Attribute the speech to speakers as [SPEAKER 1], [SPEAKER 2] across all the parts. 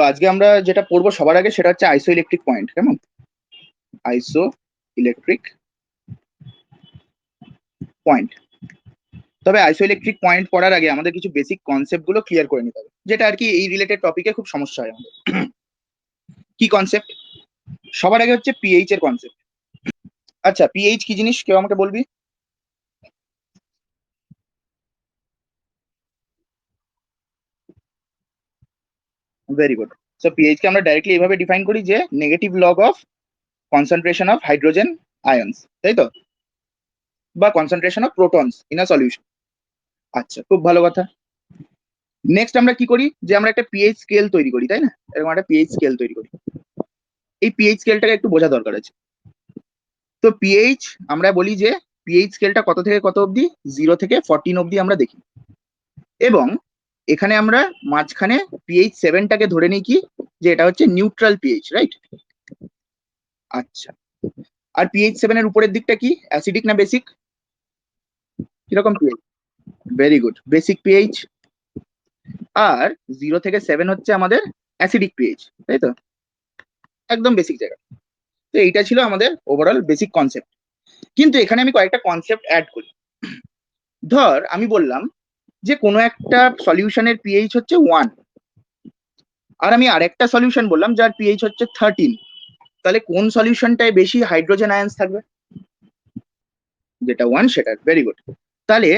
[SPEAKER 1] আজকে আমরা যেটা পড়বো সবার আগে সেটা হচ্ছে আইসো ইলেকট্রিক পয়েন্ট। কেমন? আইসো ইলেকট্রিক পয়েন্ট। তবে আইসো ইলেকট্রিক পয়েন্ট পড়ার আগে আমাদের কিছু বেসিক কনসেপ্ট গুলো ক্লিয়ার করে নিতে হবে, যেটা আর কি এই রিলেটেড টপিকে খুব সমস্যা হয় আমাদের। কি কনসেপ্ট? সবার আগে হচ্ছে পিএইচ এর কনসেপ্ট। আচ্ছা, পিএইচ কি জিনিস কেউ আমাকে বলবি? Very good. সো পিএইচ কে আমরা ডাইরেক্টলি এইভাবে ডিফাইন করি যে negative log of concentration of hydrogen আয়ন্স, তাই তো? বা concentration of protons in a solution. আচ্ছা, খুব ভালো কথা। নেক্সট আমরা কি করি, যে আমরা একটা পিএইচ স্কেল তৈরি করি, তাই না? এরকম একটা পিএইচ স্কেল তৈরি করি। এই পিএইচ স্কেলটাকে একটু বোঝা দরকার আছে। তো পিএইচ আমরা বলি যে পিএইচ স্কেলটা কত থেকে কত অবধি, 0 থেকে 14 অবধি আমরা দেখি। এবং এখানে আমরা মাঝখানে পিএইচ 7টাকে ধরে নিই কি, যে এটা হচ্ছে নিউট্রাল পিএইচ, রাইট? আচ্ছা, আর পিএইচ 7 এর উপরের দিকটা কি, অ্যাসিডিক না বেসিক? কিরকম pH? Very good, basic pH. আর 0 থেকে 7 হচ্ছে আমাদের অ্যাসিডিক পিএইচ, তাই তো? একদম বেসিক জায়গা। তো এইটা ছিল আমাদের ওভারঅল বেসিক কনসেপ্ট। কিন্তু এখানে আমি কয়েকটা কনসেপ্ট অ্যাড করি। ধর আমি বললাম যে কোনো একটা সলিউশনের পিএইচ হচ্ছে 1, আর আমি আরেকটা সলিউশন বললাম যার পিএইচ হচ্ছে 13। তাহলে কোন সলিউশনটায় বেশি হাইড্রোজেন আয়ন্স থাকবে? যেটা 1 সেটা। Very good. তাহলে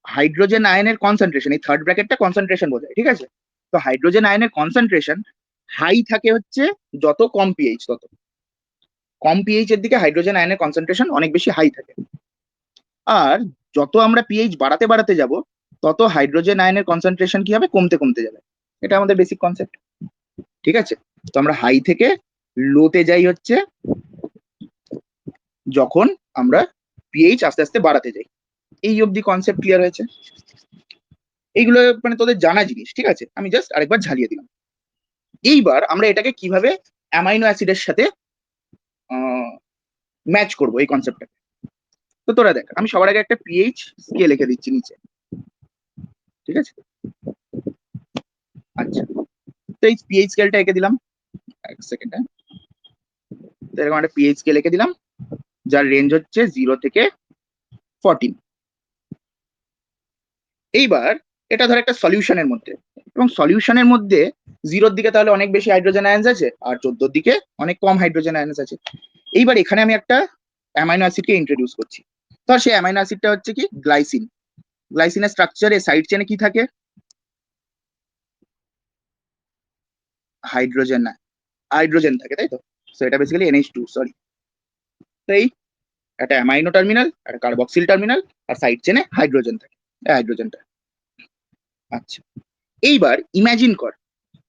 [SPEAKER 1] হাইড্রোজেন আয়নের কনসেন্ট্রেশন, এই থার্ড ব্র্যাকেটটা কনসেন্ট্রেশন বোঝায়, ঠিক আছে? তো হাইড্রোজেন আয়নের কনসেন্ট্রেশন হাই থাকে হচ্ছে যত কম পিএইচ, তত কম পিএইচ এর দিকে হাইড্রোজেন আয়নের কনসেন্ট্রেশন অনেক বেশি হাই থাকে। আর যত আমরা পিএইচ বাড়াতে বাড়াতে যাব, তত হাইড্রোজেন আয়নের কনসেন্ট্রেশন কি হবে, কমতে কমতে যাবে। এটা আমাদের বেসিক কনসেপ্ট, ঠিক আছে? তো আমরা হাই থেকে লোতে যাই হচ্ছে যখন আমরা পিএইচ আস্তে আস্তে বাড়াতে যাই। এই অবধি কনসেপ্ট ক্লিয়ার হয়েছে? এইগুলো মানে তোদের জানা জিনিস, ঠিক আছে? আমি জাস্ট আরেকবার ঝালিয়ে দিলাম। এইবার আমরা এটাকে কিভাবে অ্যামাইনো অ্যাসিডের সাথে ম্যাচ করব এই কনসেপ্টটাকে। তো তোরা দেখ, আমি সবার আগে একটা পিএইচ স্কেল লিখে দিচ্ছি নিচে, ঠিক আছে? আচ্ছা, তো এই পিএইচ স্কেলটা এঁকে দিলাম। এক সেকেন্ড, তো এরকম একটা পিএইচ স্কেল লিখে দিলাম যার রেঞ্জ হচ্ছে 0 থেকে 14। এইবার এটা ধর একটা সলিউশনের মধ্যে, এবং সলিউশনের মধ্যে 0-র দিকে তাহলে অনেক বেশি হাইড্রোজেন আয়ন্স আছে, আর 14-র দিকে অনেক কম হাইড্রোজেন আয়ন্স আছে। এইবার এখানে আমি একটা অ্যামাইনো অ্যাসিডকে ইন্ট্রোডিউস করছি। ধর সেই অ্যামাইনো অ্যাসিডটা হচ্ছে কি, গ্লাইসিন। গ্লাইসিনের স্ট্রাকচারে সাইড চেনে কি থাকে? হাইড্রোজেন না, হাইড্রোজেন থাকে, তাই তো? সো এটা বেসিক্যালি NH2, সরি। তো এই একটা অ্যামাইনো টার্মিনাল, একটা কার্বক্সিল টার্মিনাল, আর সাইড চেনে হাইড্রোজেন থাকে, হাইড্রোজেনটা। আচ্ছা, এইবার ইমাজিন কর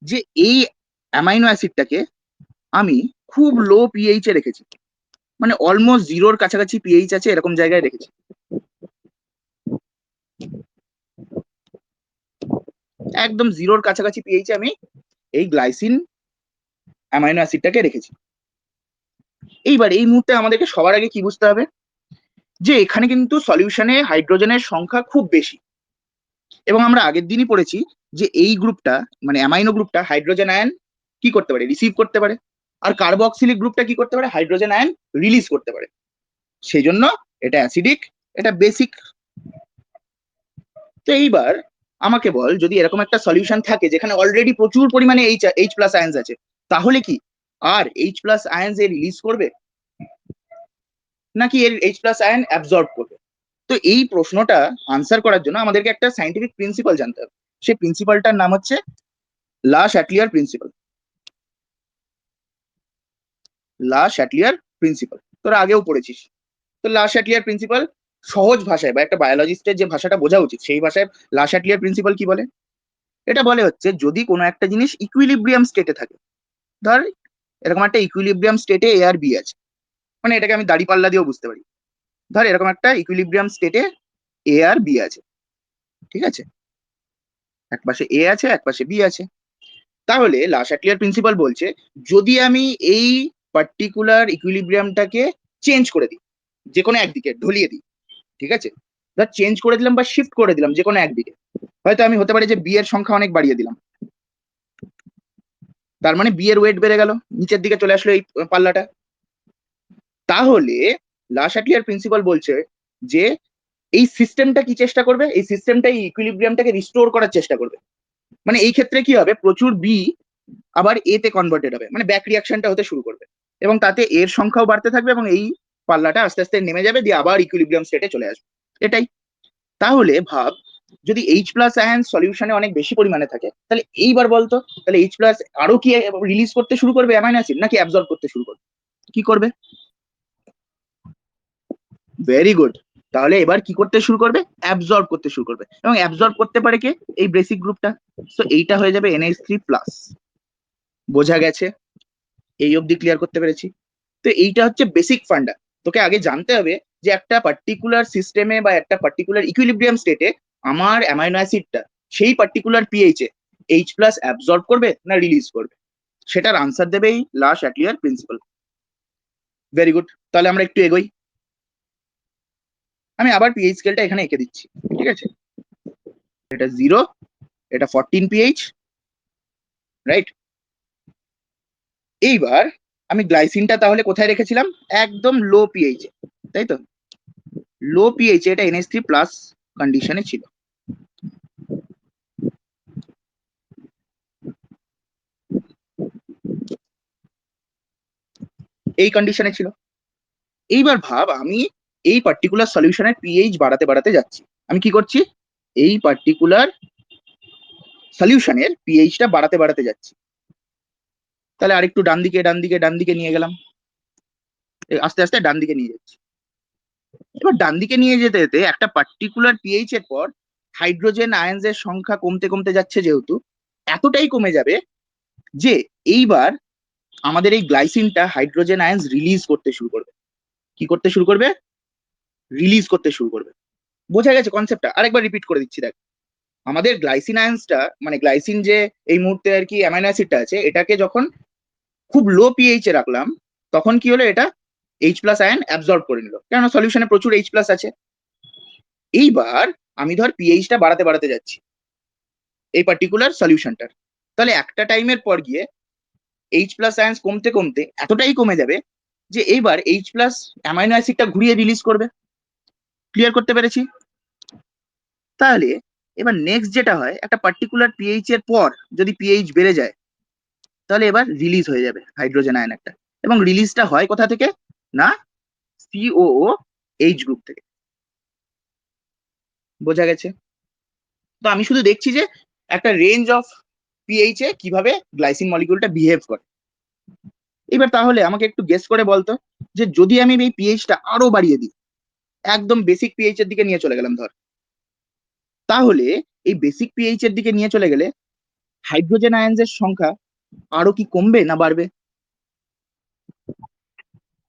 [SPEAKER 1] যে এই অ্যামাইনো অ্যাসিডটাকে আমি খুব লো পিএইচ এ রেখেছি, মানে অলমোস্ট 0-র কাছাকাছি পিএইচ আছে এরকম জায়গায় রেখেছি। একদম 0-র কাছাকাছি পিএইচ এ আমি এই গ্লাইসিন অ্যামাইনো অ্যাসিডটাকে রেখেছি। এইবার এই মুহূর্তে আমাদেরকে সবার আগে কি বুঝতে হবে, যে এখানে কিন্তু সলিউশনে হাইড্রোজেনের সংখ্যা খুব বেশি। এবং আমরা আগের দিনই পড়েছি যে এই গ্রুপটা, মানে অ্যামাইনো গ্রুপটা, হাইড্রোজেন আয়ন কি করতে পারে, রিসিভ করতে পারে। আর কার্বক্সিলিক গ্রুপটা কি করতে পারে, হাইড্রোজেন আয়ন রিলিজ করতে পারে। সেই জন্য এটা অ্যাসিডিক, এটা বেসিক। তো এইবার আমাকে বল, যদি এরকম একটা সলিউশন থাকে যেখানে অলরেডি প্রচুর পরিমাণে এইচ প্লাস আয়ন্স আছে, তাহলে কি আর এইচ প্লাস আয়ন্স এ রিলিজ করবে, নাকি এর এইচ প্লাস আয়ন অ্যাবজর্ব করবে? তো এই প্রশ্নটা আনসার করার জন্য আমাদেরকে একটা সাইন্টিফিক প্রিন্সিপাল জানতে হবে। সেই প্রিন্সিপালটার নাম হচ্ছে লা শ্যাটলিয়ার প্রিন্সিপাল। লা শ্যাটলিয়ার প্রিন্সিপাল তোরা আগেও পড়েছিস। তো লা শ্যাটলিয়ার প্রিন্সিপাল সহজ ভাষায়, বা একটা বায়োলজিস্টের যে ভাষাটা বোঝা উচিত সেই ভাষায় লা শ্যাটলিয়ার প্রিন্সিপাল কি বলে? এটা বলে হচ্ছে, যদি কোনো একটা জিনিস ইকুইলিব্রিয়াম স্টেটে থাকে, ধর এরকম একটা ইকুইলিব্রিয়াম স্টেটে এ আর বি আছে, মানে এটাকে আমি দাড়িপাল্লা দিয়েও বুঝতে পারি। ধর এরকম একটা ইকুইলিব্রিয়াম স্টেটে এ আর বি আছে, ঠিক আছে? এক পাশে এ আছে, এক পাশে বি আছে। তাহলে লা শ্যাটলিয়ার প্রিন্সিপাল বলছে, যদি আমি এই পার্টিকুলার ইকুইলিব্রিয়ামটাকে চেঞ্জ করে দিই, যে কোনো একদিকে ঢলিয়ে দিই, ঠিক আছে? ধর চেঞ্জ করে দিলাম বা শিফট করে দিলাম যে কোনো একদিকে, হয়তো আমি হতে পারে যে বি এর সংখ্যা অনেক বাড়িয়ে দিলাম, তার মানে বি এর ওয়েট বেড়ে গেল, নিচের দিকে চলে আসলো এই পাল্লাটা। তাহলে লা শাটলিয়ার প্রিন্সিপাল বলছে যে এই সিস্টেমটা কি চেষ্টা করবে, এই সিস্টেমটা এই ইকুইলিব্রিয়ামটাকে রিস্টোর করার চেষ্টা করবে। মানে এই ক্ষেত্রে কি হবে, প্রচুর বি আবার এ তে কনভার্টেড হবে, মানে ব্যাক রিয়াকশনটা হতে শুরু করবে, এবং তাতে এর সংখ্যাও বাড়তে থাকবে এবং এই পাল্লাটা আস্তে আস্তে নেমে যাবে, দিয়ে আবার ইকুইলিব্রিয়াম স্টেটে চলে আসবে। এটাই। তাহলে ভাব, যদি এইচ প্লাস আয়ন সলিউশনে অনেক বেশি পরিমাণে থাকে, তাহলে এইবার বলতো, তাহলে এইচ প্লাস আরো কি রিলিজ করতে শুরু করবে অ্যামাইনো অ্যাসিড, নাকি অ্যাবজর্ব করতে শুরু করবে? কি করবে? Very good. তাহলে এবার কি করতে শুরু করবে? অ্যাবজর্ব করতে শুরু করবে, এবং অ্যাবজর্ব করতে পারে কে? এই বেসিক গ্রুপটা। সো এইটা হয়ে যাবে NH3+। বোঝা গেছে? এই অবধি ক্লিয়ার করতে পেরেছি? তো এইটা হচ্ছে বেসিক ফান্ডা। তোকে আগে জানতে হবে যে একটা পার্টিকুলার সিস্টেমে বা একটা পার্টিকুলার ইকুইলিব্রিয়াম স্টেটে আমার অ্যামাইনো অ্যাসিডটা সেই particular pH A H plus absorb করবে না রিলিজ করবে, সেটার আনসার দেবে এই লা শাটলিয়ার প্রিন্সিপাল। Very good. তাহলে আমরা একটু এগোই। আমি আবার পিএইচ স্কেলটা এখানে এঁকে দিচ্ছি, ঠিক আছে? এটা 0, এটা 14 পিএইচ, রাইট? এইবার আমি গ্লাইসিনটা তাহলে কোথায় রেখেছিলাম? একদম লো পিএইচ এ, তাই তো? লো পিএইচ এটা NH3+ কন্ডিশনে ছিল। এই কন্ডিশনে ছিল। এইবার ভাব, আমি এই পার্টিকুলার সলিউশনের পিএইচ বাড়াতে বাড়াতে যাচ্ছি। আমি কি করছি? এই পার্টিকুলার সলিউশনের পিএইচটা বাড়াতে বাড়াতে যাচ্ছি। তাহলে আরেকটু ডান দিকে ডান দিকে ডান দিকে নিয়ে গেলাম, আস্তে আস্তে ডান দিকে নিয়ে যাচ্ছি। এবার ডান দিকে নিয়ে যেতে যেতে একটা পার্টিকুলার পিএইচ এর পর হাইড্রোজেন আয়নস এর সংখ্যা কমতে কমতে যাচ্ছে, যেহেতু এতটাই কমে যাবে যে এইবার আমাদের এই গ্লাইসিনটা হাইড্রোজেন আয়নস রিলিজ করতে শুরু করবে। কি করতে শুরু করবে? রিলিজ করতে শুরু করবে। বোঝা গেছে কনসেপ্টটা? আরেকবার রিপিট করে দিচ্ছি, দেখ। আমাদের গ্লাইসিন আয়নসটা, মানে গ্লাইসিন যে এই মুহূর্তে আর কি অ্যামাইনো অ্যাসিডটা আছে, এটাকে যখন খুব লো পিএইচ এ রাখলাম, তখন কি হলো? এটা এইচ প্লাস আয়ন অ্যাবজর্ব করে নিল, কেননা সলিউশনে প্রচুর এইচ প্লাস আছে। এইবার আমি ধর পিএইচটা বাড়াতে বাড়াতে যাচ্ছি এই পার্টিকুলার সলিউশনটার, তাহলে একটা টাইমের পর গিয়ে এইচ প্লাস আয়ন্স কমতে কমতে এতটাই কমে যাবে যে এইবার এইচ প্লাস অ্যামাইনো অ্যাসিডটা ঘুরিয়ে রিলিজ করবে। ক্লিয়ার করতে পেরেছি? তাহলে এবার নেক্সট যেটা হয়, একটা পার্টিকুলার পিএইচ এর পর যদি পিএইচ বেড়ে যায়, তাহলে এবার রিলিজ হয়ে যাবে হাইড্রোজেন আয়ন একটা, এবং রিলিজটা হয় কোথা থেকে? না, COO এইচ গ্রুপ থেকে। বোঝা গেছে? তো আমি শুধু দেখছি যে একটা রেঞ্জ অফ পিএইচ এ কিভাবে গ্লাইসিন মলিকিউলটা বিহেভ করে। এবার তাহলে আমাকে একটু গেস করে বলতো, যে যদি আমি এই পিএইচটা আরো বাড়িয়ে দিই, একদম বেসিক পিএইচ এর দিকে নিয়ে চলে গেলাম ধর, তাহলে এই বেসিক পিএইচ এর দিকে নিয়ে চলে গেলে হাইড্রোজেন আয়নস এর সংখ্যা আরো কি কমবে না বাড়বে?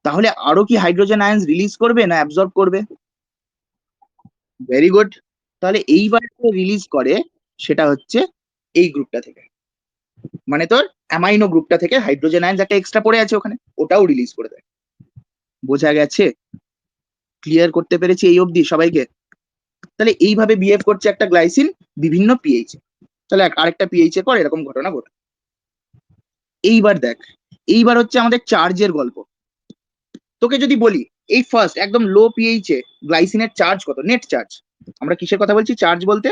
[SPEAKER 1] তাহলে আরো কি হাইড্রোজেন আয়নস রিলিজ করবে না অ্যাবজর্ব করবে? Very good. তাহলে এইবার রিলিজ করে সেটা হচ্ছে এই গ্রুপটা থেকে, মানে তোর অ্যামাইনো গ্রুপটা থেকে হাইড্রোজেন আয়নস একটা এক্সট্রা পড়ে আছে ওখানে, ওটাও রিলিজ করে দেয়। বোঝা গেছে? ক্লিয়ার করতে পেরেছি এই অবধি সবাইকে? তাহলে এইভাবে বিহেভ করছে একটা গ্লাইসিন বিভিন্ন পিএইচ। তাহলে আরেকটা পিএইচ এর পর এরকম ঘটনা ঘটে। এইবার দেখ, এইবার হচ্ছে আমাদের চার্জের গল্প। তোকে যদি বলি এই ফার্স্ট একদম লো পিএইচ এ গ্লাইসিনের চার্জ কত, নেট চার্জ, আমরা কিসের কথা বলছি চার্জ বলতে?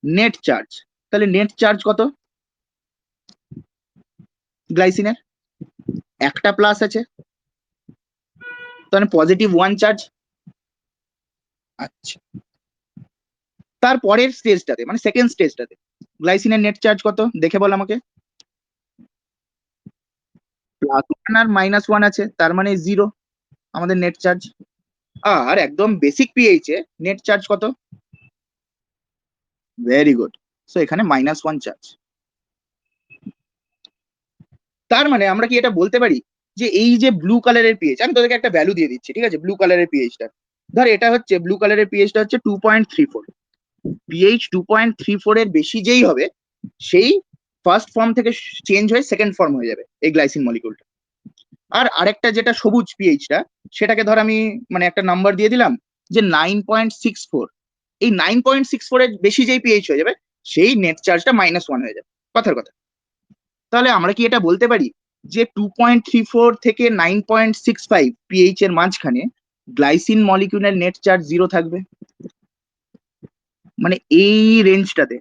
[SPEAKER 1] Net charge. তাহলে নেট চার্জ কত গ্লাইসিনের? একটা প্লাস আছে, তাহলে +1 চার্জ। আচ্ছা, তারপরের স্টেজটাতে মানে সেকেন্ড স্টেজটাতে গ্লাইসিনের নেট চার্জ কত দেখে বল আমাকে? +1 আর -1 আছে, তার মানে 0 আমাদের নেট চার্জ। আর একদম বেসিক পিএইচ এ নেট চার্জ কত? Very good. সো এখানে -1 চার্জ। তার মানে আমরা কি এটা বলতে পারি যে এই যে ব্লু কালারের পিএইচ, আমি তোদেরকে একটা ভ্যালু দিয়ে দিচ্ছি, ঠিক আছে? ব্লু কালারের পিএইচটা ধর, এটা হচ্ছে ব্লু কালারের পিএইচটা হচ্ছে 2.34। পিএইচ 2.34 এর বেশি যেই হবে, সেই ফার্স্ট ফর্ম থেকে চেঞ্জ হয়ে সেকেন্ড ফর্ম হয়ে যাবে এই গ্লাইসিন মলিকিউলটা। আর আরেকটা যেটা সবুজ পিএইচটা, সেটাকে ধর আমি মানে একটা নাম্বার দিয়ে দিলাম যে 9.64। এই 9.64 এর বেশি যেই পিএইচ হয়ে যাবে, সেই নেট চার্জটা -1 হয়ে যাবে, কথার কথা। তাহলে আমরা কি এটা বলতে পারি যে 2.34 থেকে 9.65 পিএইচ এর মাঝখানে গ্লাইসিন মলিকিউলের নেট চার্জ 0 থাকবে? মানে এই রেঞ্জটাতে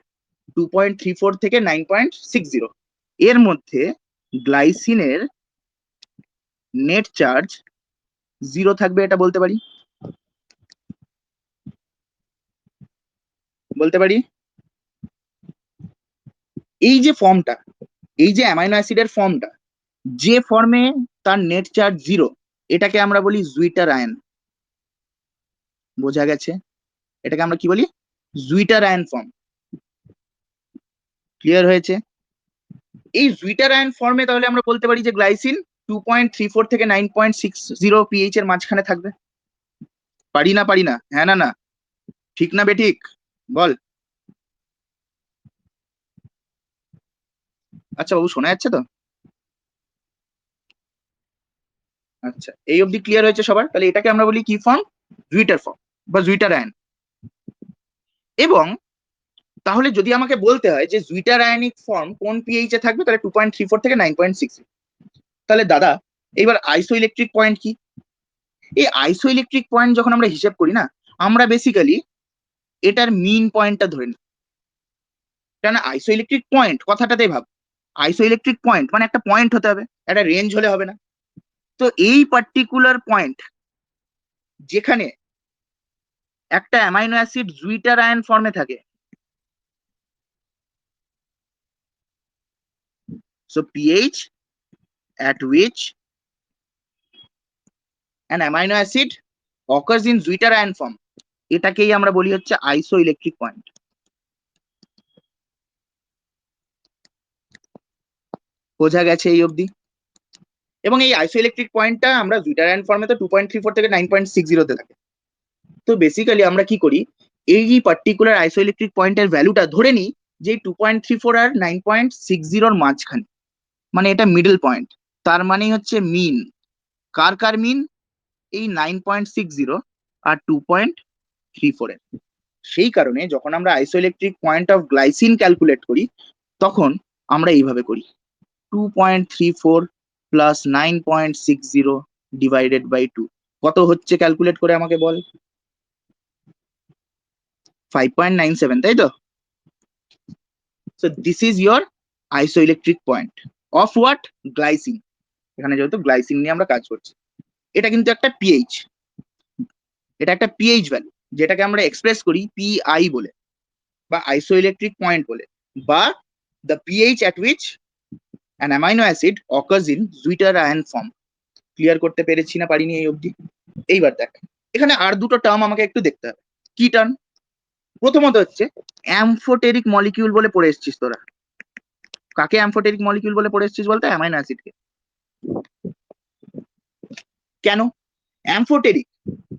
[SPEAKER 1] 2.34 থেকে 9.60 এর মধ্যে গ্লাইসিনের নেট চার্জ 0 থাকবে, এটা বলতে পারি? বলতে পারি এই যে ফর্মটা, এই যে অ্যামাইনো অ্যাসিডের ফর্মটা, যে ফর্মে তার নেট চার্জ 0, এটাকে আমরা বলি জুইটার আয়ন। বোঝা গেছে? এটাকে আমরা কি বলি? জুইটার আয়ন ফর্ম। ক্লিয়ার হয়েছে? এই জুইটার আয়ন ফর্মে তাহলে আমরা বলতে পারি যে গ্লাইসিন 2.34 থেকে 9.60 পিএইচ এর মাঝখানে থাকবে। পারি না পারি না? হ্যাঁ না না? ঠিক না বেঠিক? বল। আচ্ছা বাবু, শোনা যাচ্ছে তো? আচ্ছা, এই অবধি ক্লিয়ার হয়েছে সবার? তাহলে এটাকে আমরা বলি কি ফর্ম? জুইটার ফর্ম বা জুইটার আয়ন। এবং তাহলে যদি আমাকে বলতে হয় যে জুইটার আয়নিক ফর্ম কোন পিএইচ এ থাকবে, তাহলে 2.34 থেকে 9.6। তাহলে দাদা, এইবার আইসো ইলেকট্রিক পয়েন্ট কি? এই আইসো ইলেকট্রিক পয়েন্ট যখন আমরা হিসেব করি না, আমরা বেসিক্যালি এটার মিন পয়েন্টটা ধরে নিই। কেন আইসো ইলেকট্রিক পয়েন্ট কথাটাতেই ভাব, আইসো ইলেকট্রিক পয়েন্ট মানে একটা পয়েন্ট হতে হবে, একটা রেঞ্জ হলে হবে না। তো এই পার্টিকুলার পয়েন্ট যেখানে একটা অ্যামাইনো অ্যাসিড জুইটার আয়ন ফর্মে থাকে, so pH at which an amino acid occurs in zwitter ion form, এটাকেই আমরা বলি হচ্ছে আইসো ইলেকট্রিক পয়েন্ট। বোঝা গেছে এই অবধি? এবং এই আইসো ইলেকট্রিক পয়েন্টটা আমরা জুইটার আয়ন ফর্মে তো 2.34 থেকে 9.60 তে থাকে। তো বেসিক্যালি আমরা কি করি, এই পার্টিকুলার আইসো ইলেকট্রিক পয়েন্টের ভ্যালুটা ধরে নিই যে 2.34 আর 9.60 মাঝখানে, মানে এটা মিডল পয়েন্ট। তার মানে হচ্ছে মিন। কার কার মিন? এই 9.60 আর 2.34 এর। সেই কারণে যখন আমরা আইসো electric point of glycine calculate করি, তখন আমরা এইভাবে করি 2.34 প্লাস 9.60 ডিভাইডেড বাই 2। কত হচ্ছে ক্যালকুলেট করে আমাকে বল? 5.97, তাই তো? So this is your isoelectric point of what? Glycine. এখানে যেহেতু গ্লাইসিন নিয়ে আমরা কাজ করছি, এটা কিন্তু একটা পিএইচ, এটা একটা পিএইচ ভ্যালু, যেটাকে আমরা এক্সপ্রেস করি পিআই বলে বা আইসোইলেকট্রিক পয়েন্ট বলে, বা the pH at which an amino acid occurs in জুইটার ion form. Clear করতে পেরেছি না পারিনি এই অবধি? এইবার দেখ, এখানে আর দুটো টার্ম আমাকে একটু দেখতে হবে। কি টার্ম? প্রথমত হচ্ছে অ্যামফোটেরিক মলিকিউল বলে পড়ে এসেছিস তোরা। কাকে অ্যামফোটেরিক মলিকিউল বলে পড়ে এসেছিস বলতো? অ্যামাইনো অ্যাসিডকে। কেন অ্যামফোটেরিক?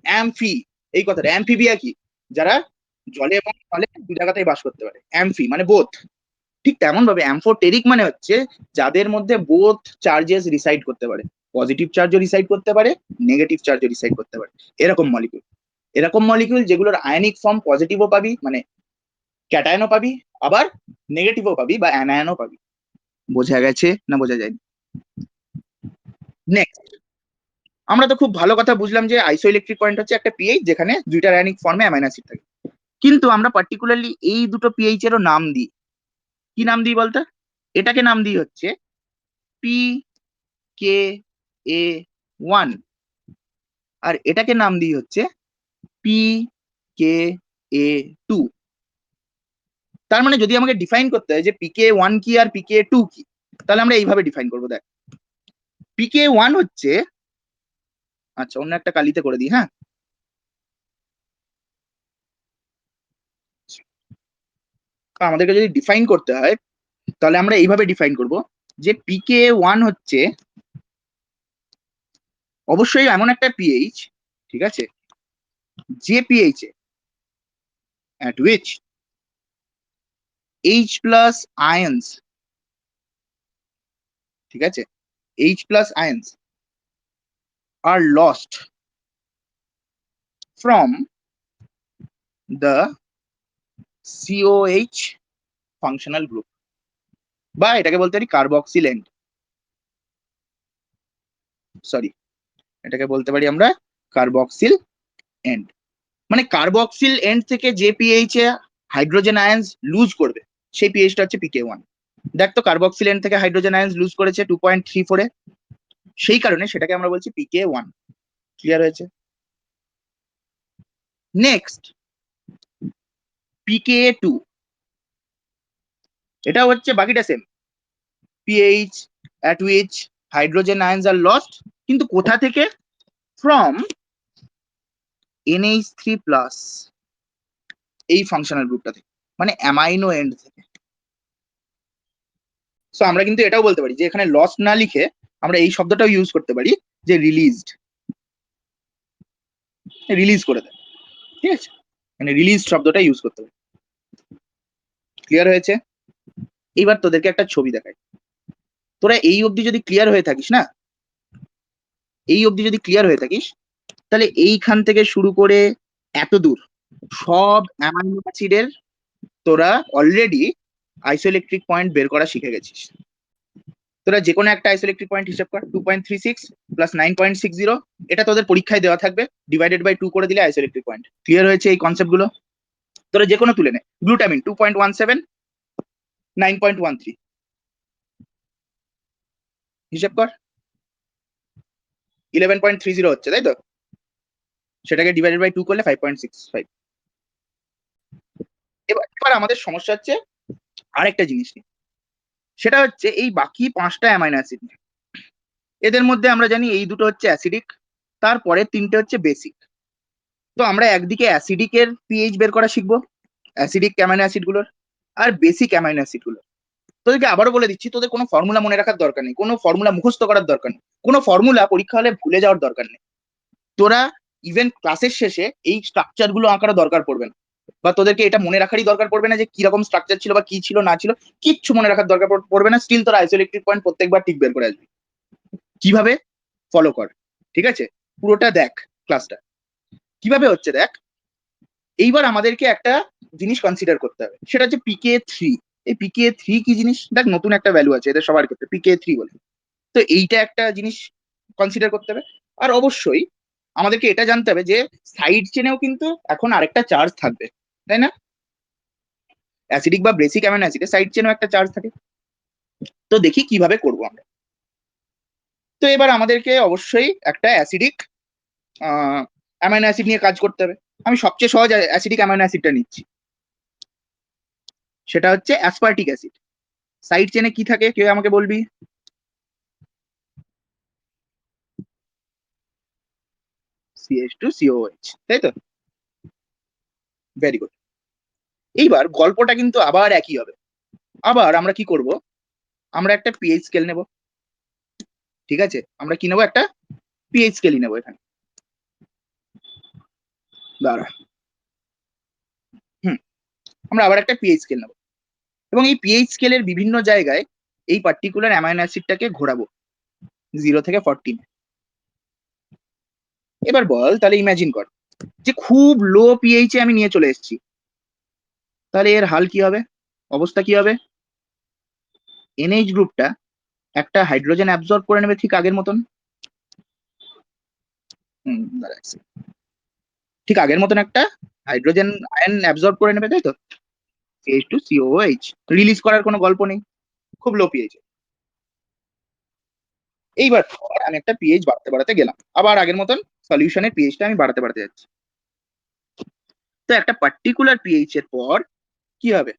[SPEAKER 1] অ্যামফি, এই কথাটা অ্যামফিবিয়া কি? যারা জলে এবং স্থলে দু জায়গাতেই বাস করতে পারে, অ্যামফি মানে বোথ। ঠিক তেমন ভাবে অ্যামফোটেরিক মানে হচ্ছে যাদের মধ্যে বোথ চার্জেস রিসাইড করতে পারে, পজিটিভ চার্জও রিসাইড করতে পারে, নেগেটিভ চার্জও রিসাইড করতে পারে, এরকম মলিকিউল। এরকম মলিকিউল যেগুলোর আয়নিক ফর্ম পজিটিভও পাবি মানে ক্যাটায়নও পাবি, আবার নেগেটিভও পাবি বা অ্যানায়নও পাবি। বোঝা গেছে না বোঝা যায়নি? নেক্সট, আমরা তো খুব ভালো কথা বুঝলাম যে আইসোইলেকট্রিক পয়েন্ট হচ্ছে একটা পিএইচ যেখানে দুইটা আয়নিক ফর্মে অ্যামাইনো অ্যাসিড থাকে। কিন্তু আমরা পার্টিকুলারলি এই দুটো পিএইচ এরও নাম দিই। কি নাম দিই বলতো? এটাকে নাম দিই হচ্ছে পি কে এ 1, আর এটাকে নাম দিই হচ্ছে পি কে এ 2। তার মানে যদি আমাকে ডিফাইন করতে হয় যে পিকে 1 কি আর পিকে 2 কি, তাহলে আমরা এইভাবে ডিফাইন করবো। দেখ, পিকে 1 হচ্ছে, আচ্ছা অন্য একটা কালিতে করে দিই, হ্যাঁ। আমাদেরকে যদি ডিফাইন করতে হয় তাহলে আমরা এইভাবে ডিফাইন করব যে পিকে 1 হচ্ছে অবশ্যই এমন একটা পিএইচ, ঠিক আছে, যে pH A at which H plus ions, ঠিক আছে, H plus ions are lost from the COH functional group। বা এটাকে বলতে পারি কার্বক্সিল এন্ড, সরি, এটাকে বলতে পারি আমরা কার্বক্সিল এন্ড। মানে কার্বক্সিল এন্ড থেকে যে পিএইচ এ হাইড্রোজেন আয়ন্স লুজ করবে সেই পিএইচটা হচ্ছে পিকে 1। দেখ তো কার্বক্সিল এন্ড থেকে হাইড্রোজেন আয়ন্স লুজ করেছে 2.34 এ, সেই কারণে সেটাকে আমরা বলছি পিকে 1। ক্লিয়ার হয়েছে? নেক্সট পিকে 2, এটা হচ্ছে বাকিটা same, pH at which hydrogen ions are lost, কিন্তু কোথা থেকে? ফ্রম NH3 প্লাস, এই ফাংশনাল গ্রুপটা থেকে, মানে অ্যামাইনো এন্ড থেকে। সো আমরা কিন্তু এটাও বলতে পারি যে এখানে লস্ট না লিখে আমরা এই শব্দটাও ইউজ করতে পারি যে রিলিজড, রিলিজ করে দেয়, ঠিক আছে, মানে রিলিজ শব্দটা ইউজ করতে পারি। ক্লিয়ার হয়েছে? এইবার তোদেরকে একটা ছবি দেখাই। তোরা এই অবধি যদি ক্লিয়ার হয়ে থাকিস না, এই অবধি যদি ক্লিয়ার হয়ে থাকিস, তাহলে এইখান থেকে শুরু করে এত দূর সব অ্যামাইনো অ্যাসিডের তোরা অলরেডি আইসোইলেকট্রিক পয়েন্ট বের করা শিখে গেছিস। তোরা যে কোনো একটা আইসোইলেকট্রিক পয়েন্ট হিসাব কর, 2.36 প্লাস 9.60, এটা তোদের পরীক্ষায় দেওয়া থাকবে, ডিভাইডেড বাই 2 করে দিলে আইসোইলেকট্রিক পয়েন্ট। ক্লিয়ার হয়েছে এই কনসেপ্ট গুলো? তোরা যে কোনো তুলে নে, গ্লুটামিন 2.17, 9.13, হিসাব কর, 11.30 হচ্ছে, তাই তো? সেটাকে ডিভাইডেড বাই 2 করলে 5.65। এবার আমাদের সমস্যা হচ্ছে আরেকটা জিনিস নিয়ে, সেটা হচ্ছে এই বাকি 5টা অ্যামাইনো অ্যাসিড নিয়ে। এদের মধ্যে আমরা জানি এই দুটো হচ্ছে অ্যাসিডিক, তারপরে 3টে হচ্ছে বেসিক। তো আমরা একদিকে অ্যাসিডিকের পিএইচ বের করা শিখবো, অ্যাসিডিক অ্যামাইনো অ্যাসিড গুলোর, আর বেসিক অ্যামাইনো অ্যাসিড গুলো। তোদেরকে আবারও বলে দিচ্ছি, তোদের কোনো ফর্মুলা মনে রাখার দরকার নেই, কোনো ফর্মুলা মুখস্থ করার দরকার নেই, কোনো ফর্মুলা পরীক্ষা হলে ভুলে যাওয়ার দরকার নেই। তোরা ইভেন ক্লাসের শেষে এই স্ট্রাকচার গুলো আঁকারও দরকার পড়বে না, বা তোদেরকে এটা মনে রাখারই দরকার পড়বে না যে কিরকম স্ট্রাকচার ছিল বা কি ছিল না ছিল, কিচ্ছু মনে রাখার দরকার পড়বে না। স্টিল তোরা আইসোইলেকট্রিক পয়েন্ট প্রত্যেকবার ঠিক বের করে আসবি। কিভাবে? ফলো কর, ঠিক আছে? পুরোটা দেখ ক্লাসটা কিভাবে হচ্ছে দেখ। এইবার আমাদেরকে একটা জিনিস কনসিডার করতে হবে, সেটা হচ্ছে পিকে 3। এই পিকে 3 কি জিনিস? দেখ নতুন একটা ভ্যালু আছে এদের সবার ক্ষেত্রে, পিকে 3 বলে। তো এইটা একটা জিনিস কনসিডার করতে হবে। আর অবশ্যই আমাদেরকে এটা জানতে হবে যে সাইড চেনেও কিন্তু এখন আরেকটা চার্জ থাকবে, তাই না? অ্যাসিডিক বা বেসিক অ্যামাইনো অ্যাসিডে সাইড চেনেও একটা চার্জ থাকে। তো দেখি কিভাবে করবো আমরা। তো এবার আমাদেরকে অবশ্যই একটা অ্যাসিডিক অ্যামাইনো অ্যাসিড নিয়ে কাজ করতে হবে। আমি সবচেয়ে সহজ অ্যাসিডিক অ্যামাইনো অ্যাসিডটা নিচ্ছি, সেটা হচ্ছে অ্যাসপার্টিক অ্যাসিড। সাইড চেনে কি থাকে কেউ আমাকে বলবি? CH2COH, তাই তো? Very good. এইবার গল্পটা কিন্তু আবার একই হবে। আবার আমরা কি করব, আমরা একটা পিএইচ স্কেল নেব, ঠিক আছে? আমরা কি নেবো? একটা পিএইচ স্কেলই নেবো এখানে, দাঁড়া। হুম, আমরা আবার একটা পিএইচ স্কেল নেবো, এবং এই পিএইচ স্কেলের বিভিন্ন জায়গায় এই পার্টিকুলার অ্যামাইনো অ্যাসিডটাকে ঘোরাবো 0 থেকে 14। এবার বল, তাহলে ইমাজিন কর যে খুব লো পিএইচ এ আমি নিয়ে চলে এসেছি, তাহলে এর হাল কি হবে, অবস্থা কি হবে? এনএইচ গ্রুপটা একটা হাইড্রোজেন অ্যাবজর্ব করে নেবে ঠিক আগের মতন। দাঁড়া, ঠিক আগের মতন একটা হাইড্রোজেন আয়ন অ্যাবজর্ব করে নেবে, তাই তো? CH2COH, রিলিজ করার কোনো গল্প নেই, খুব লো পিএইচ। এইবার ধর আমি একটা পিএইচ বাড়াতে বাড়াতে গেলাম, আবার আগের মতন সলিউশনের পিএইচটা আমি বাড়াতে বাড়াতে যাচ্ছি। তো একটা পার্টিকুলার পিএইচ এর পর কি হবে?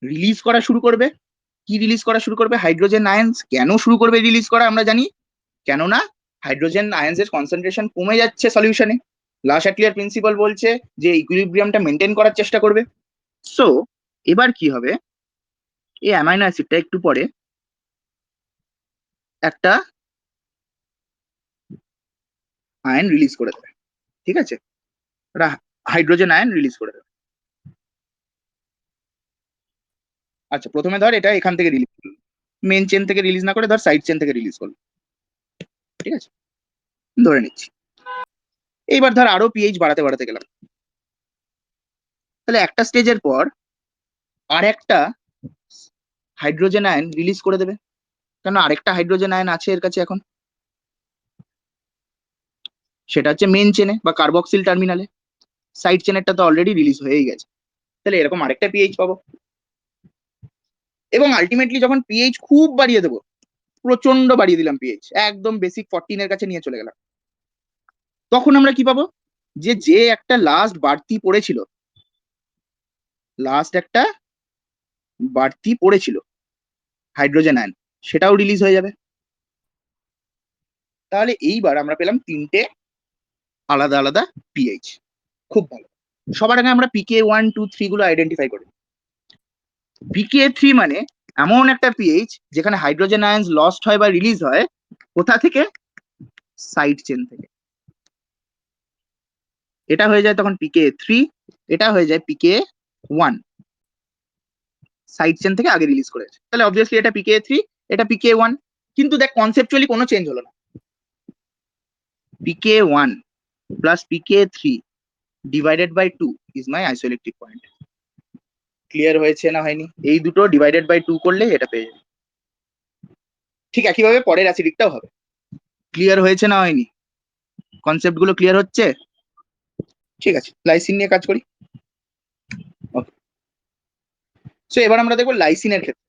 [SPEAKER 1] রিলিজ করা শুরু করবে। কি রিলিজ করা শুরু করবে? হাইড্রোজেন আয়ন্স। কেন শুরু করবে রিলিজ করা আমরা জানি, কেননা হাইড্রোজেন আয়ন্স এর কনসেন্ট্রেশন কমে যাচ্ছে সলিউশনে। লা শ্যাটলিয়ার প্রিন্সিপাল বলছে যে ইকুইলিব্রিয়ামটা মেনটেন করার চেষ্টা করবে। সো এবার কি হবে, এই অ্যামাইনো অ্যাসিডটা একটু পরে একটা আয়ন রিলিজ করে দেবে, ঠিক আছে? ওটা হাইড্রোজেন আয়ন রিলিজ করে দেবে। আচ্ছা, প্রথমে ধর এটা এখান থেকে রিলিজ করলো, মেন চেন থেকে রিলিজ না করে ধর সাইড চেন থেকে রিলিজ করলো, ঠিক আছে? ধরে নিচ্ছি। এইবার ধর আরো পিএইচ বাড়াতে বাড়াতে গেলাম, তাহলে একটা স্টেজের পর আর একটা হাইড্রোজেন আয়ন রিলিজ করে দেবে, কারণ আরেকটা হাইড্রোজেন আয়ন আছে এর কাছে এখন, সেটা হচ্ছে মেন চেনে বা কার্বক্সিল টার্মিনালে। সাইড চেনেরটা তো অলরেডি রিলিজ হয়েই গেছে, তাহলে এরকম আরেকটা পিএইচ পাবো। এবং আলটিমেটলি যখন পিএইচ খুব বাড়িয়ে দেবো, প্রচন্ড বাড়িয়ে দিলাম পিএইচ, একদম বেসিক 14 এর কাছে নিয়ে চলে গেলাম, তখন আমরা কি পাবো, যে যে একটা লাস্ট বাড়তি পড়েছিল, লাস্ট একটা বাড়তি পড়েছিল হাইড্রোজেন আয়ন, সেটাও রিলিজ হয়ে যাবে। তাহলে এইবার আমরা পেলাম তিনটে আলাদা আলাদা পিএইচ। খুব ভালো। সবার আগে আমরা পিকে 1, 2, 3 গুলো আইডেন্টিফাই করি। পিকে 3 মানে এমন একটা পিএইচ যেখানে হাইড্রোজেন আয়ন্স লস্ট হয় বা রিলিজ হয়, কোথা থেকে, সাইড চেন থেকে। এটা হয়ে যায় তখন পিকে 3, এটা হয়ে যায় পিকে 1, সাইড চেন থেকে আগে রিলিজ করেছে, তাহলে অবভিয়াসলি এটা পিকে 3, এটা পিকে 1। কিন্তু দেখ কনসেপচুয়ালি কোনো চেঞ্জ হলো না, pK 1 plus pK 3 divided by 2 is my isoelectric point. Clear হয়েছে না হয়নি? এই দুটো ডিভাইডেড বাই 2 করলে এটা পেয়ে যাবে। ঠিক একইভাবে পরের অ্যাসিডিকটাও হবে। ক্লিয়ার হয়েছে না হয়নি? কনসেপ্ট গুলো ক্লিয়ার হচ্ছে? ঠিক আছে, লাইসিন নিয়ে কাজ করি। ওকে, সো এবার আমরা দেখবো লাইসিনের ক্ষেত্রে।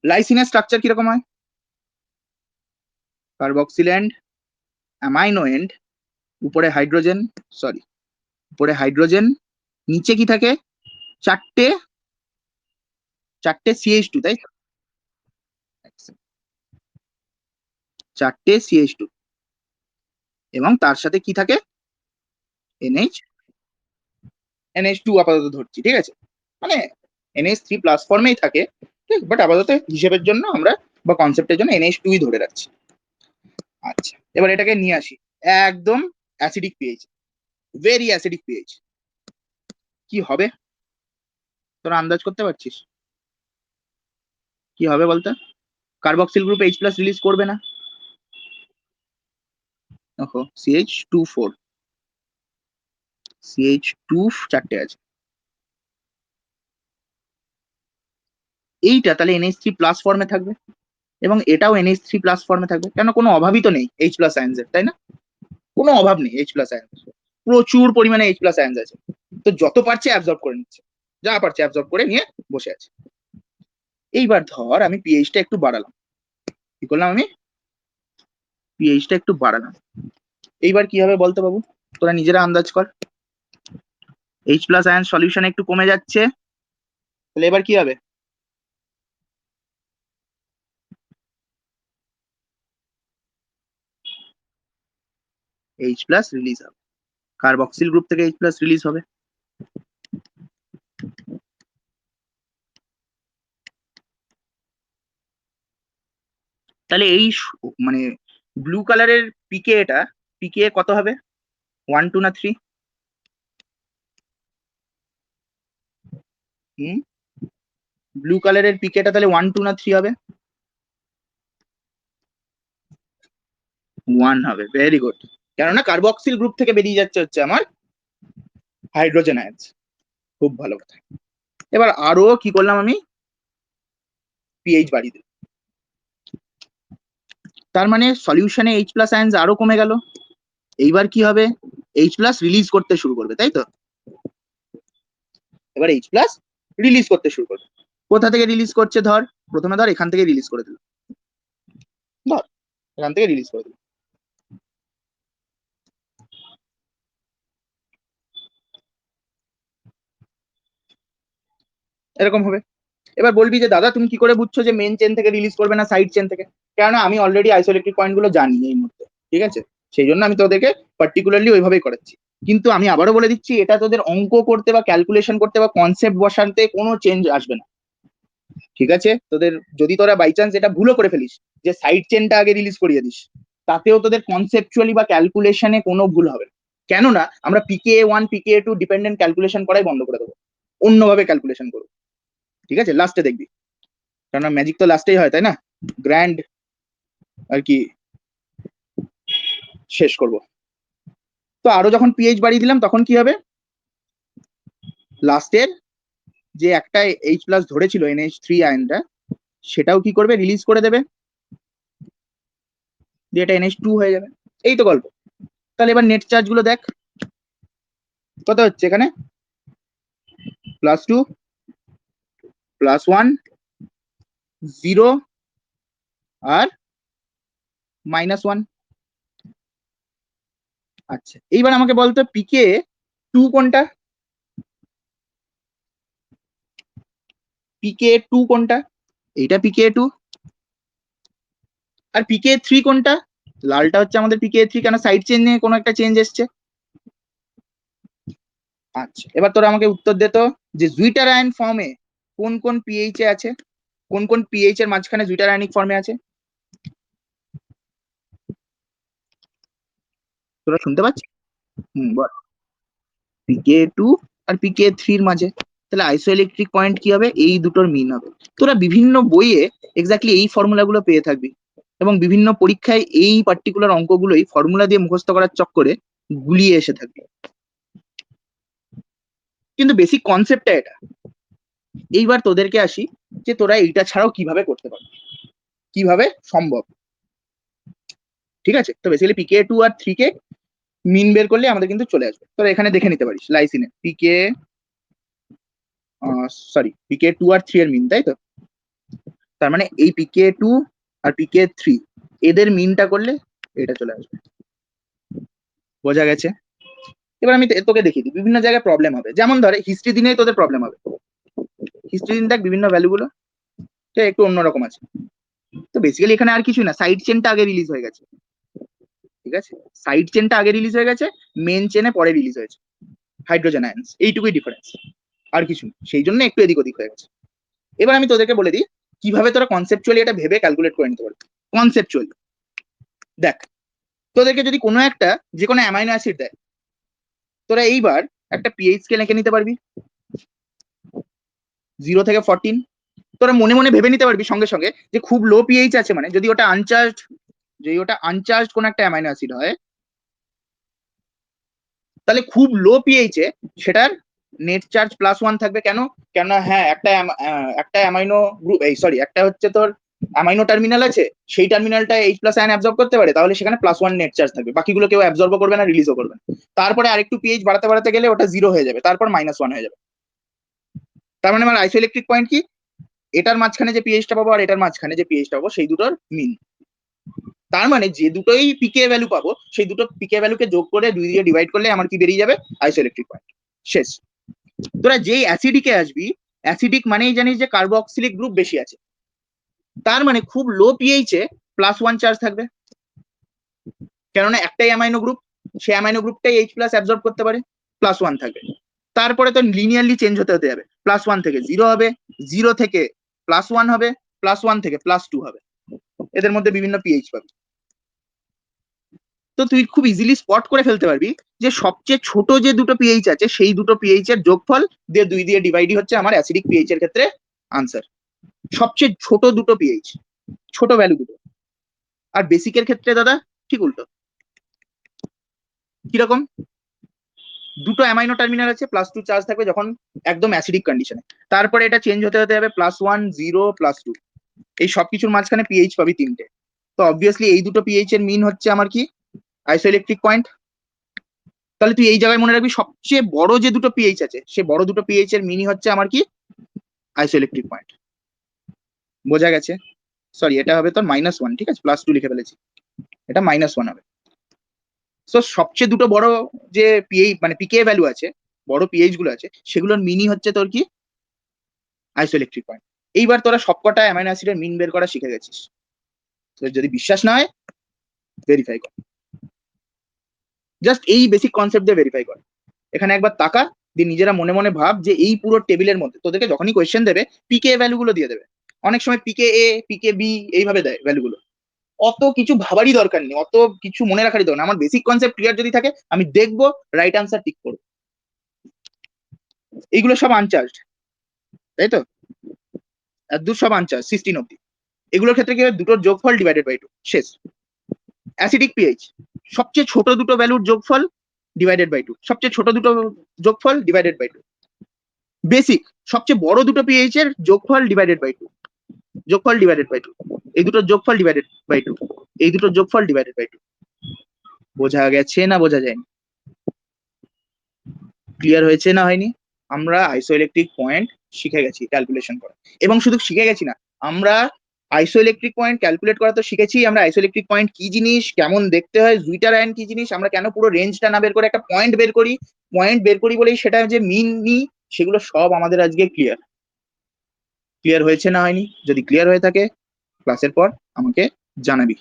[SPEAKER 1] লাইসিনের স্ট্রাকচার কিরকম হয়, কার্বক্সিল এন্ড, অ্যামাইনো এন্ড, উপরে হাইড্রোজেন, সরি উপরে হাইড্রোজেন, নিচে কি থাকে, চারটে চারটে CH2, তাই তো? চারটে CH2, এবং তার সাথে কি থাকে, NH2 আপাতত ধরছি, ঠিক আছে, মানে NH3 প্লাস ফর্মেই থাকে, ঠিক, বাট আপাতত হিসেবের জন্য আমরা বা কনসেপ্টের জন্য NH2 ধরে রাখছি। আচ্ছা, এবার এটাকে নিয়ে আসি একদম acidic pH, very acidic pH. কি হবে তোরা আন্দাজ করতে পারছিস? কি হবে বলতো? কার্বক্সিল গ্রুপ H+ রিলিজ করবে না, দেখো CH2 4, CH2 চারটে আছে, এইটা তাহলে NH3 প্লাস ফর্মে থাকবে, এবং এটাও NH3 প্লাস ফর্মে থাকবে, কেন কোনো অভাবই তো নেই H+ আয়নসের, তাই না? কোনো অভাব নেই H+ আয়ন, প্রচুর পরিমাণে H+ আয়নস আছে, তো যত পারছে অ্যাবজর্ব করে নিচ্ছে, যা পারছে অ্যাবজর্ব করে নিয়ে বসে আছে। এইবার ধর আমি পিএইচটা একটু বাড়ালাম, কি করলাম আমি, পিএইচটা একটু বাড়ালাম, এইবার কি হবে বলতো বাবু, তোরা নিজেরা আন্দাজ কর। H+ আয়ন সলিউশন একটু কমে যাচ্ছে, তাহলে এবার কি হবে, H+ রিলিজ হবে, কার্বক্সিল গ্রুপ থেকে H+ রিলিজ হবে। তাহলে এই মানে ব্লু কালারের পিকে, এটা পিকে কত হবে, 1, 2 না 3? হুম, ব্লু কালারের পিকেটা তাহলে 1, 2 না 3 হবে? 1 হবে, ভেরি গুড, কেননা কার্বক্সিল গ্রুপ থেকে বেরিয়ে যাচ্ছে হচ্ছে আমার হাইড্রোজেন আয়নস। খুব ভালো কথা। এবার আরো কি করলাম আমি, পিএইচ বাড়িয়ে দিলাম, তার মানে সলিউশনে H+ আয়নস আরো কমে গেল। এইবার কি হবে, H+ রিলিজ করতে শুরু করবে, তাই তো? এবার H+ রিলিজ করতে শুরু করবে, কোথা থেকে রিলিজ করছে, ধর প্রথমে ধর এখান থেকে রিলিজ করে দিল, ধর এখান থেকে রিলিজ করে দিল, এরকম হবে। এবার বলবি যে দাদা তুমি কি করে বুঝছো যে মেন চেন থেকে রিলিজ করবে না সাইড চেন থেকে? কেননা আমি অলরেডি আইসোলেটেড পয়েন্ট গুলো জানি এই মুহূর্তে, ঠিক আছে, সেই জন্য আমি তোদেরকে পার্টিকুলারলি ওইভাবেই করাচ্ছি। কিন্তু আমি আবারও বলে দিচ্ছি, এটা তোদের অঙ্ক করতে বা ক্যালকুলেশন করতে বা কনসেপ্ট বসাতে কোনো চেঞ্জ আসবে না, ঠিক আছে? তোদের যদি তোরা বাই চান্স এটা ভুলও করে ফেলিস যে সাইড চেনটা আগে রিলিজ করিয়ে দিস, তাতেও তোদের কনসেপচুয়ালি বা ক্যালকুলেশনে কোনো ভুল হবে না, কেননা আমরা PKA1 PKA2 ডিপেন্ডেন্ট ক্যালকুলেশন করাই বন্ধ করে দেবো, অন্যভাবে ক্যালকুলেশন করবো, ঠিক আছে? লাস্টে দেখবি, কেননা ম্যাজিক তো লাস্টেই হয়, তাই না? গ্র্যান্ড আর কি শেষ করব। তো আরো যখন পিএইচ বাড়িয়ে দিলাম তখন কি হবে, লাস্টের যে একটা H+ ধরেছিল NH3 আয়নটা, সেটাও কি করবে, রিলিজ করে দেবে, দিয়ে এটা NH2 হয়ে যাবে। এই তো গল্প। তাহলে এবার নেট চার্জ গুলো দেখ কত হচ্ছে এখানে, +2 +1 0 আর -1। আচ্ছা, এইবার আমাকে বলতো pK2 কোনটা, pK2 কোনটা, এইটা pK2। আর pK3 কোনটা, লালটা হচ্ছে আমাদের pK3, কেন সাইড চেন নিয়ে কোনো একটা চেঞ্জ এসছে। আচ্ছা, এবার তোরা আমাকে উত্তর দে তো, যে জুইটার আয়ন ফর্মে কোন কোন পিএইচ এ আছে, কোন কোন পিএইচ এর মাঝখানে জুইটার আয়নিক ফর্মে আছে, তোরা শুনতে পাচ্ছিস? বল। pK2 আর pK3 এর মাঝে, তাহলে আইসোইলেকট্রিক পয়েন্ট কি হবে, এই দুটোর মিন হবে। তোরা বিভিন্ন বইয়ে এক্স্যাক্টলি এই ফর্মুলাগুলো পেয়ে থাকবি, এবং বিভিন্ন পরীক্ষায় এই পার্টিকুলার অঙ্কগুলোই ফর্মুলা দিয়ে মুখস্থ করার চক্করে গুলিয়ে এসে থাকবে, কিন্তু বেসিক কনসেপ্টটা এটা। এইবার তোদেরকে আসি, যে তোরা এইটা ছাড়াও কিভাবে করতে পারবি, কিভাবে সম্ভব। ঠিক আছে, তো বেসিক্যালি pK2 আর 3 কে মিন বের করলে আমাদের কিন্তু চলে আসবে। তোরা এখানে দেখে নিতে পারিস লাইসিনে pK2 আর 3 এর মিন, তাই তো? তার মানে এই pK2 আর pK3 এদের মিনটা করলে এটা চলে আসবে। বোঝা গেছে? এবার আমি তোকে দেখিয়ে দিই, বিভিন্ন জায়গায় প্রবলেম হবে। যেমন ধরে হিস্ট্রি দিনেই তোদের প্রবলেম হবে। হিস্ট্রি দিন দেখ, বিভিন্ন ভ্যালুগুলো একটু অন্যরকম আছে। তো বেসিক্যালি এখানে আর কিছু না, সাইড চেনটা আগে রিলিজ হয়ে গেছে। ঠিক আছে, সাইড চেনটা আগে রিলিজ হয়ে গেছে, মেন চেনে পরে রিলিজ হয়েছে হাইড্রোজেন আয়ন্স, এইটুকুই ডিফারেন্স, আর কিছু না। সেই জন্য একটু এদিক ওদিক হয়ে গেছে। এবার আমি তোদেরকে বলে দিই কিভাবে তোরা কনসেপচুয়ালি এটা ভেবে ক্যালকুলেট করে নিতে পারবি। কনসেপচুয়ালি দেখ, তোদেরকে যদি কোনো একটা যে কোনো অ্যামাইনো অ্যাসিড দেয়, তোরা এইবার একটা পিএইচ স্কেল এঁকে নিতে পারবি 0 থেকে 14। তোরা মনে মনে ভেবে নিতে পারবি সঙ্গে সঙ্গে যে খুব লো পিএইচ আছে, মানে যদি ওটা আনচার্জড কোন একটা অ্যামাইনো অ্যাসিড হয়, তাহলে খুব লো পিএইচ এ সেটার নেট চার্জ +1 থাকবে। কেন? কেন, হ্যাঁ, একটা অ্যামাইনো গ্রুপ, একটা হচ্ছে তোর অ্যামাইনো টার্মিনাল আছে, সেই টার্মিনালটা H+ আয়ন অ্যাবজর্ব করতে পারে, তাহলে সেখানে +1 নেট চার্জ থাকবে, বাকিগুলো কেউ অ্যাবজর্ব করবে না, রিলিজও করবে না। তারপরে আরেকটু পিএইচ বাড়াতে বাড়াতে গেলে ওটা 0 হয়ে যাবে, তারপর -1 হয়ে যাবে। তার মানে আমার আইসোইলেকট্রিক পয়েন্ট কি, এটার মাঝখানে যে পিএইচটা পাবো আর এটার মাঝখানে যে পিএইচটা পাবো সেই দুটোর মিন। তার মানে যে দুটোই পিকে ভ্যালু পাবো, সেই দুটো পিকে ভ্যালুকে যোগ করে 2 দিয়ে ডিভাইড করলে আমার কি বেরিয়ে যাবে, আইসোইলেকট্রিক পয়েন্ট। শেষ। তোরা যেই অ্যাসিডিকে আসবি, অ্যাসিডিক মানেই জানিস যে কার্বক্সিলিক গ্রুপ বেশি আছে, তার মানে খুব লো পিএইচ এ +1 চার্জ থাকবে, কেননা একটাই অ্যামাইনো গ্রুপ, সেই অ্যামাইনো গ্রুপটাই H+ অ্যাবজর্ব করতে পারে, +1 থাকবে। তারপরে তো লিনিয়ারলি চেঞ্জ হতে হতে যাবে, +1 থেকে 0 হবে, 0 থেকে +1 হবে, +1 থেকে +2 হবে, এদের মধ্যে বিভিন্ন পিএইচ পাবে। তো তুই খুব ইজিলি স্পট করে ফেলতে পারবি যে সবচেয়ে ছোট যে দুটো পিএইচ আছে সেই দুটো পিএইচ এর যোগফল দিয়ে 2 দিয়ে ডিভাইডই হচ্ছে আমার অ্যাসিডিক পিএইচ এর ক্ষেত্রে আনসার। সবচেয়ে ছোট দুটো পিএইচ, ছোট ভ্যালু দুটো। আর বেসিকের ক্ষেত্রে দাদা ঠিক উল্টো। কিরকম? দুটো অ্যামাইনো টার্মিনাল আছে, +2 চার্জ থাকবে যখন একদম অ্যাসিডিক কন্ডিশনে, তারপরে এটা চেঞ্জ হতে হতে যাবে +1 0 +2, এই সবকিছুর মাঝখানে পিএইচ পাবি 3টে। তো অবভিয়াসলি এই দুটো পিএইচ এর মিন হচ্ছে আমার কি, আইসোইলেকট্রিক পয়েন্ট। তাহলে তুই এই জায়গায় মনে রাখবি সবচেয়ে বড় যে দুটো পিএইচ আছে, সে বড় দুটো পিএইচ এর মিনি হচ্ছে আমার কি, আইসোইলেকট্রিক পয়েন্ট। বোঝা গেছে? সরি, এটা হবে তোর -1, ঠিক আছে, +2 লিখে ফেলেছি, এটা -1 হবে। সো সবচেয়ে দুটো বড় যে পিএইচ মানে পিকে ভ্যালু আছে, বড় পিএইচ গুলো আছে, সেগুলোর মিনি হচ্ছে তোর কি, আইসোইলেকট্রিক পয়েন্ট। এইবার তোরা সবকটা অ্যামাইনো অ্যাসিডের মিন বের করা শিখে গেছিস। তো যদি বিশ্বাস না হয়, ভেরিফাই কর, জাস্ট এই বেসিক কনসেপ্ট দিয়ে ভেরিফাই কর। এখানে একবার তাকা, দিয়ে নিজেরা মনে মনে ভাব যে এই পুরো টেবিলের মধ্যে তোদেরকে যখনই কোয়েশ্চেন দেবে পিকে ভ্যালু গুলো দিয়ে দেবে। অনেক সময় PKA PKB এইভাবে দেয় ভ্যালুগুলো, অত কিছু ভাবারই দরকার নেই, অত কিছু মনে রাখারই দরকার নেই। আমার বেসিক কনসেপ্ট ক্লিয়ার যদি থাকে, আমি দেখবো, রাইট আনসার টিক করবো। এইগুলো সব আনচার্জড, তাই তো? দূর সব আনচার্জ 16 অব্দি। এগুলোর ক্ষেত্রে কি হয়, দুটোর যোগফল /2, শেষ। অ্যাসিডিক পিএইচ, সবচেয়ে ছোট দুটো ভ্যালুর যোগফল /2, সবচেয়ে ছোট দুটো যোগফল /2। বেসিক সবচেয়ে বড় দুটো পিএইচ এর যোগফল ডিভাইডেড বাই 2, যোগফল ডিভাইডেড বাই 2, এই দুটোর যোগফল ডিভাইডেড বাই 2, এই দুটোর যোগফল ডিভাইডেড বাই 2। বোঝা গেছে না বোঝা যায়নি? ক্লিয়ার হয়েছে না হয়নি? আমরা আইসোইলেকট্রিক পয়েন্ট শিখে গেছি ক্যালকুলেশন করা, এবং শুধু শিখে গেছি না, আমরা আইসোইলেকট্রিক পয়েন্ট ক্যালকুলেট করা তো শিখেছি। আমরা আইসোইলেকট্রিক পয়েন্ট কি জিনিস, কেমন দেখতে হয়, জুইটার আয়ন কি জিনিস, আমরা কেন পুরো রেঞ্জটা না বের করে একটা পয়েন্ট বের করি, পয়েন্ট বের করি বলেই সেটা যে মিন নিই, সেগুলো সব আমাদের আজকে ক্লিয়ার। ক্লিয়ার হয়েছে না হয়নি? যদি ক্লিয়ার হয়ে থাকে ক্লাসের পর আমাকে জানাবি।